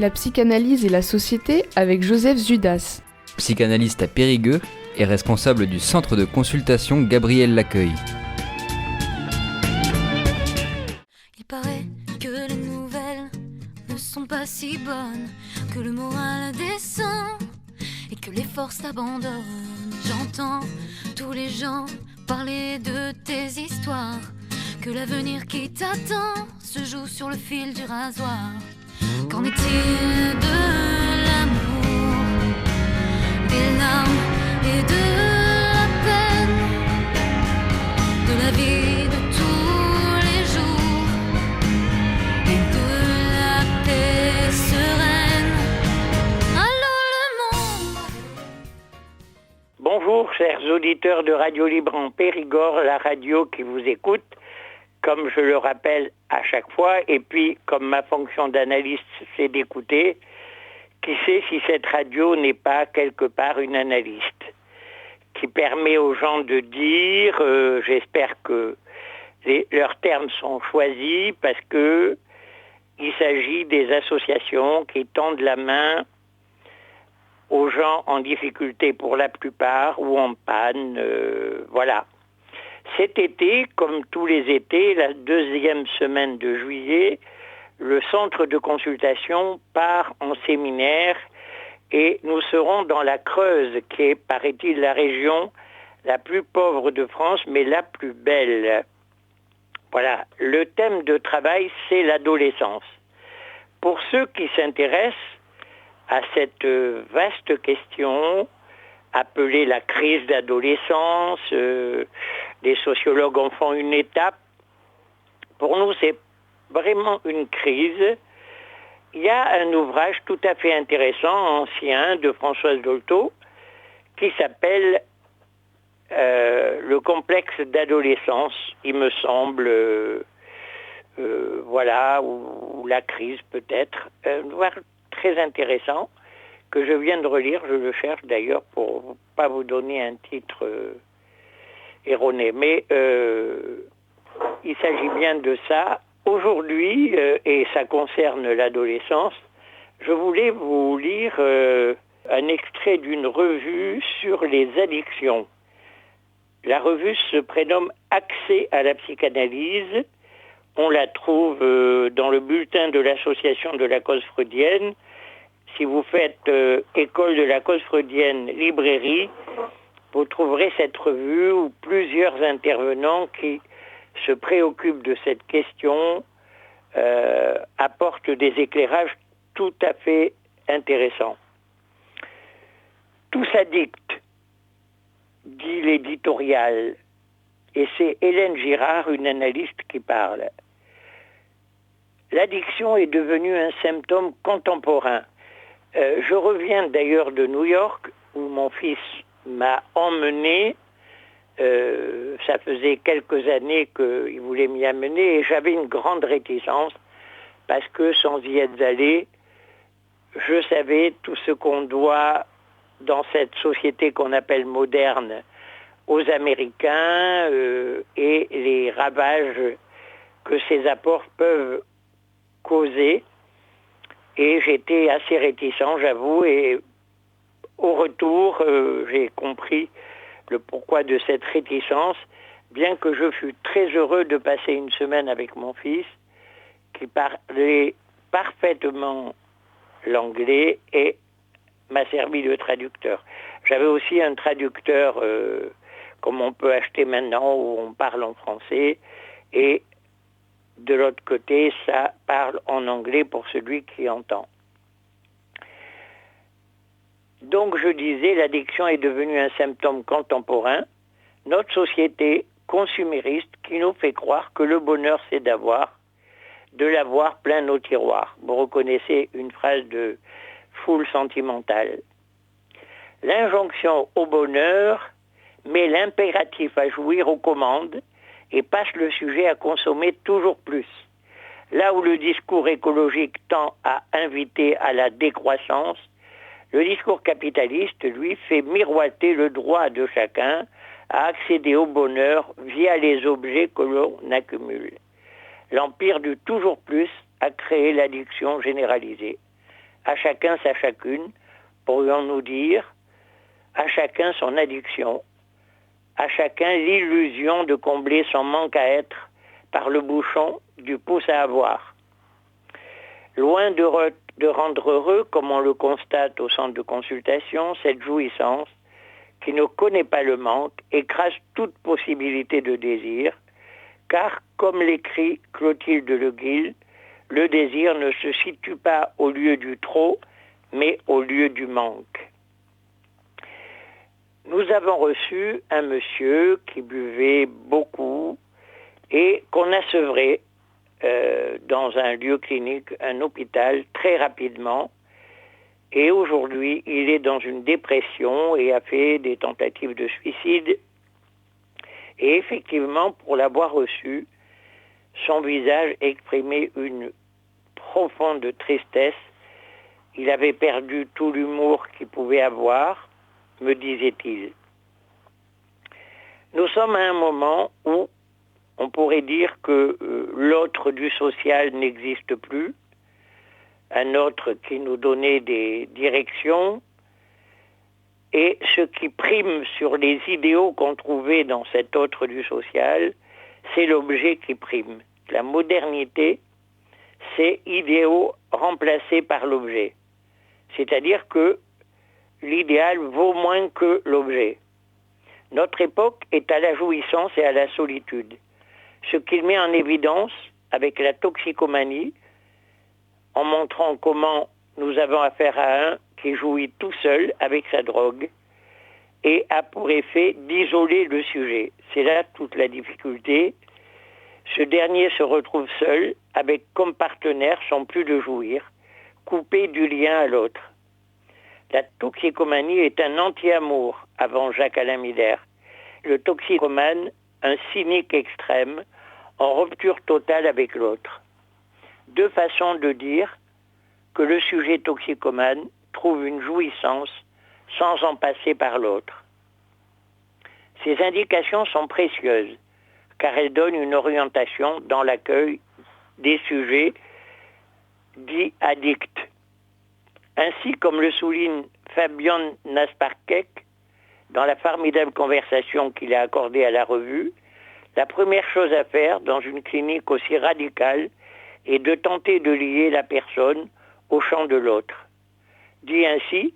La psychanalyse et la société avec Joseph Zudas. Psychanalyste à Périgueux et responsable du centre de consultation Gabriel Laccueil. Il paraît que les nouvelles ne sont pas si bonnes, que le moral descend et que les forces abandonnent. J'entends tous les gens parler de tes histoires, que l'avenir qui t'attend se joue sur le fil du rasoir. Qu'en est-il de l'amour, des larmes et de la peine, de la vie de tous les jours et de la paix sereine? Allô le monde! Bonjour chers auditeurs de Radio Libre en Périgord, la radio qui vous écoute, comme je le rappelle à chaque fois, et puis comme ma fonction d'analyste c'est d'écouter, qui sait si cette radio n'est pas quelque part une analyste, qui permet aux gens de dire, j'espère que leurs termes sont choisis, parce que il s'agit des associations qui tendent la main aux gens en difficulté pour la plupart, ou en panne, voilà. Cet été, comme tous les étés, la deuxième semaine de juillet, le centre de consultation part en séminaire et nous serons dans la Creuse, qui est, paraît-il, la région la plus pauvre de France, mais la plus belle. Voilà, le thème de travail, c'est l'adolescence. Pour ceux qui s'intéressent à cette vaste question, appelée la crise d'adolescence, les sociologues en font une étape. Pour nous, c'est vraiment une crise. Il y a un ouvrage tout à fait intéressant, ancien, de Françoise Dolto, qui s'appelle Le complexe d'adolescence, il me semble, voilà, ou la crise peut-être. Un ouvrage très intéressant, que je viens de relire, je le cherche d'ailleurs pour ne pas vous donner un titre erroné. Mais il s'agit bien de ça. Aujourd'hui, et ça concerne l'adolescence, je voulais vous lire un extrait d'une revue sur les addictions. La revue se prénomme Accès à la psychanalyse. On la trouve dans le bulletin de l'association de la cause freudienne. Si vous faites école de la cause freudienne librairie, vous trouverez cette revue où plusieurs intervenants qui se préoccupent de cette question apportent des éclairages tout à fait intéressants. Tout s'addicte, dit l'éditorial, et c'est Hélène Girard, une analyste, qui parle. L'addiction est devenue un symptôme contemporain. Je reviens d'ailleurs de New York, où mon fils m'a emmené. Ça faisait quelques années qu'il voulait m'y amener et j'avais une grande réticence parce que sans y être allé, je savais tout ce qu'on doit dans cette société qu'on appelle moderne aux Américains et les ravages que ces apports peuvent causer. Et j'étais assez réticent, j'avoue, et au retour, j'ai compris le pourquoi de cette réticence, bien que je fus très heureux de passer une semaine avec mon fils, qui parlait parfaitement l'anglais et m'a servi de traducteur. J'avais aussi un traducteur, comme on peut acheter maintenant, où on parle en français, et de l'autre côté, ça parle en anglais pour celui qui entend. Donc je disais, l'addiction est devenue un symptôme contemporain. Notre société consumériste qui nous fait croire que le bonheur c'est de l'avoir plein nos tiroirs. Vous reconnaissez une phrase de Foule sentimentale. L'injonction au bonheur met l'impératif à jouir aux commandes et passe le sujet à consommer toujours plus. Là où le discours écologique tend à inviter à la décroissance, le discours capitaliste, lui, fait miroiter le droit de chacun à accéder au bonheur via les objets que l'on accumule. L'empire du toujours plus a créé l'addiction généralisée. à chacun sa chacune, pourrions-nous dire, à chacun son addiction, à chacun l'illusion de combler son manque à être par le bouchon du pouce à avoir. Loin de rendre heureux, comme on le constate au centre de consultation, cette jouissance qui ne connaît pas le manque écrase toute possibilité de désir, car, comme l'écrit Clotilde Le Guil, le désir ne se situe pas au lieu du trop, mais au lieu du manque. Nous avons reçu un monsieur qui buvait beaucoup et qu'on a sevré dans un lieu clinique, un hôpital, très rapidement. Et aujourd'hui, il est dans une dépression et a fait des tentatives de suicide. Et effectivement, pour l'avoir reçu, son visage exprimait une profonde tristesse. Il avait perdu tout l'humour qu'il pouvait avoir, me disait-il. Nous sommes à un moment où on pourrait dire que l'autre du social n'existe plus, un autre qui nous donnait des directions, et ce qui prime sur les idéaux qu'on trouvait dans cet autre du social, c'est l'objet qui prime. La modernité, c'est idéaux remplacés par l'objet. C'est-à-dire que l'idéal vaut moins que l'objet. Notre époque est à la jouissance et à la solitude. Ce qu'il met en évidence avec la toxicomanie, en montrant comment nous avons affaire à un qui jouit tout seul avec sa drogue et a pour effet d'isoler le sujet. C'est là toute la difficulté. Ce dernier se retrouve seul avec comme partenaire son plus de jouir, coupé du lien à l'autre. La toxicomanie est un anti-amour, avant Jacques-Alain Miller. Le toxicomane, un cynique extrême, en rupture totale avec l'autre. Deux façons de dire que le sujet toxicomane trouve une jouissance sans en passer par l'autre. Ces indications sont précieuses, car elles donnent une orientation dans l'accueil des sujets dits addicts. Ainsi, comme le souligne Fabian Nasparkek dans la formidable conversation qu'il a accordée à la revue, la première chose à faire dans une clinique aussi radicale est de tenter de lier la personne au champ de l'autre. Dit ainsi,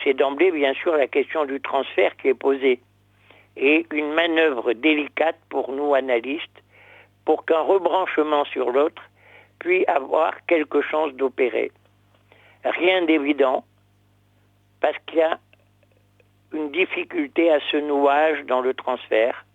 c'est d'emblée bien sûr la question du transfert qui est posée et une manœuvre délicate pour nous analystes pour qu'un rebranchement sur l'autre puisse avoir quelque chance d'opérer. Rien d'évident parce qu'il y a une difficulté à ce nouage dans le transfert,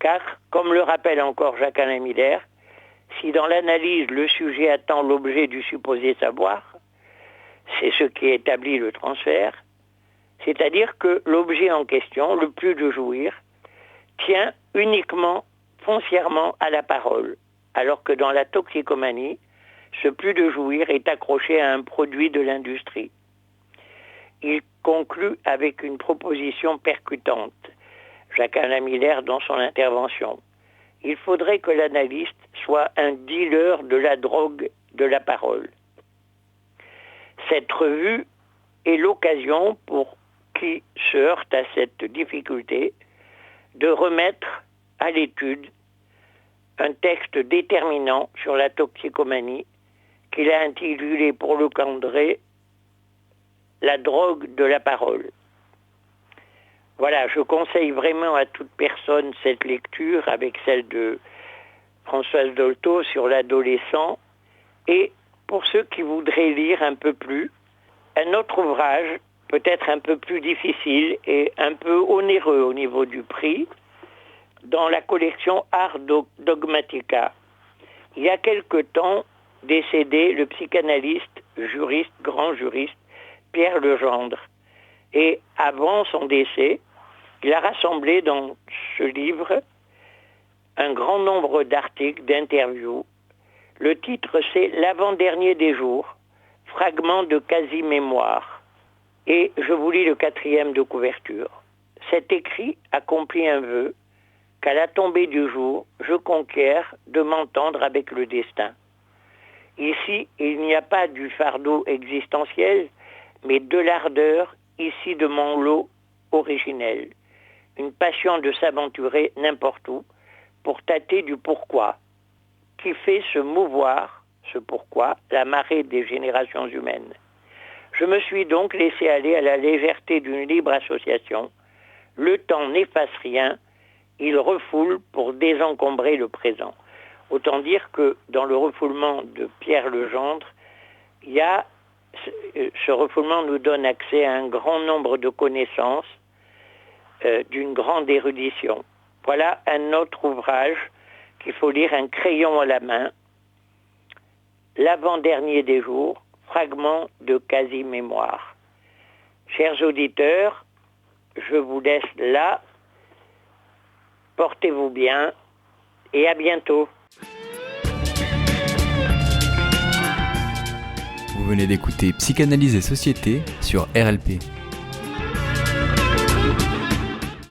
car, comme le rappelle encore Jacques-Alain Miller, si dans l'analyse le sujet attend l'objet du supposé savoir, c'est ce qui établit le transfert, c'est-à-dire que l'objet en question, le plus de jouir, tient uniquement, foncièrement à la parole, alors que dans la toxicomanie, ce plus de jouir est accroché à un produit de l'industrie. Il conclut avec une proposition percutante, Jacques-Alain Miller dans son intervention. Il faudrait que l'analyste soit un dealer de la drogue de la parole. Cette revue est l'occasion pour qui se heurte à cette difficulté de remettre à l'étude un texte déterminant sur la toxicomanie qu'il a intitulé pour le Candré « La drogue de la parole ». Voilà, je conseille vraiment à toute personne cette lecture avec celle de Françoise Dolto sur l'adolescent et pour ceux qui voudraient lire un peu plus, un autre ouvrage peut-être un peu plus difficile et un peu onéreux au niveau du prix dans la collection Ars Dogmatica. Il y a quelque temps, décédé le psychanalyste, juriste, grand juriste, Pierre Legendre. Et avant son décès, il a rassemblé dans ce livre un grand nombre d'articles, d'interviews. Le titre, c'est « L'avant-dernier des jours, fragment de quasi-mémoire ». Et je vous lis le 4e de couverture. Cet écrit accomplit un vœu qu'à la tombée du jour, je conquiers de m'entendre avec le destin. Ici, il n'y a pas du fardeau existentiel, mais de l'ardeur, ici de mon lot originel. Une passion de s'aventurer n'importe où pour tâter du pourquoi, qui fait se mouvoir, ce pourquoi, la marée des générations humaines. Je me suis donc laissé aller à la légèreté d'une libre association. Le temps n'efface rien, il refoule pour désencombrer le présent. Autant dire que dans le refoulement de Pierre Legendre, ce refoulement nous donne accès à un grand nombre de connaissances, d'une grande érudition. Voilà un autre ouvrage qu'il faut lire un crayon à la main, L'avant-dernier des jours, fragment de quasi-mémoire. Chers auditeurs, je vous laisse là, portez-vous bien et à bientôt. Vous venez d'écouter Psychanalyse et Société sur RLP.